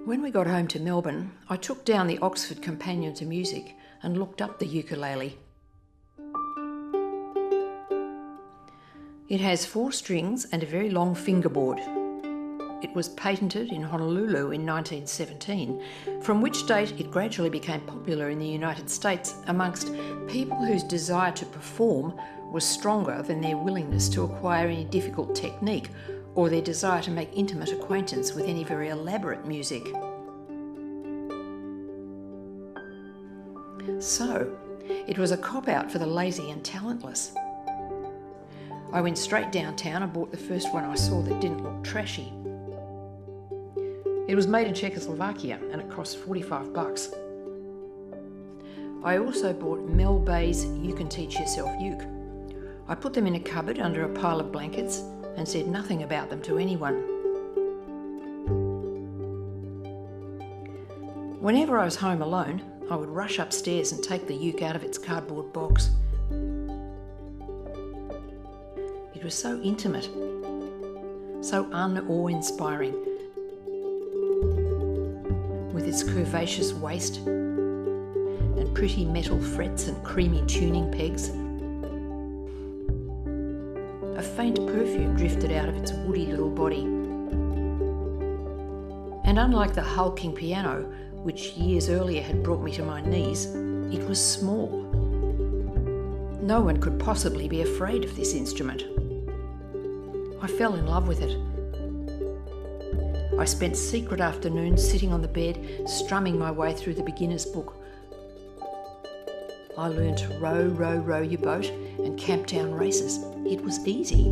When we got home to Melbourne, I took down the Oxford Companion to Music and looked up the ukulele. It has 4 strings and a very long fingerboard. It was patented in Honolulu in 1917, from which date it gradually became popular in the United States amongst people whose desire to perform was stronger than their willingness to acquire any difficult technique or their desire to make intimate acquaintance with any very elaborate music. So, it was a cop-out for the lazy and talentless. I went straight downtown and bought the first one I saw that didn't look trashy. It was made in Czechoslovakia and it cost $45. I also bought Mel Bay's You Can Teach Yourself Uke. I put them in a cupboard under a pile of blankets and said nothing about them to anyone. Whenever I was home alone, I would rush upstairs and take the uke out of its cardboard box. It was so intimate, so unawe-inspiring, with its curvaceous waist and pretty metal frets and creamy tuning pegs. A faint perfume drifted out of its woody little body. And unlike the hulking piano, which years earlier had brought me to my knees, it was small. No one could possibly be afraid of this instrument. I fell in love with it. I spent secret afternoons sitting on the bed, strumming my way through the beginner's book. I learned to row, row, row your boat and camp down races. It was easy.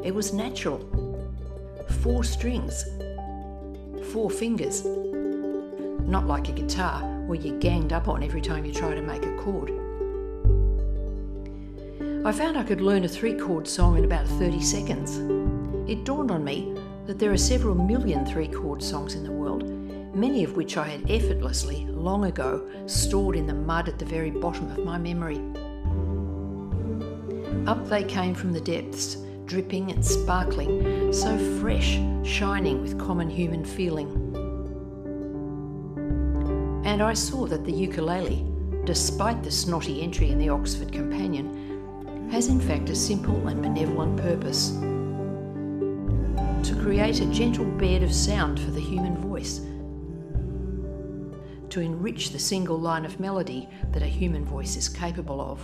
It was natural. 4 strings, 4 fingers. Not like a guitar where you're ganged up on every time you try to make a chord. I found I could learn a 3-chord song in about 30 seconds. It dawned on me that there are several million 3-chord songs in the world, many of which I had effortlessly, long ago, stored in the mud at the very bottom of my memory. Up they came from the depths, dripping and sparkling, so fresh, shining with common human feeling. And I saw that the ukulele, despite the snotty entry in the Oxford Companion, has in fact a simple and benevolent purpose: to create a gentle bed of sound for the human voice, to enrich the single line of melody that a human voice is capable of.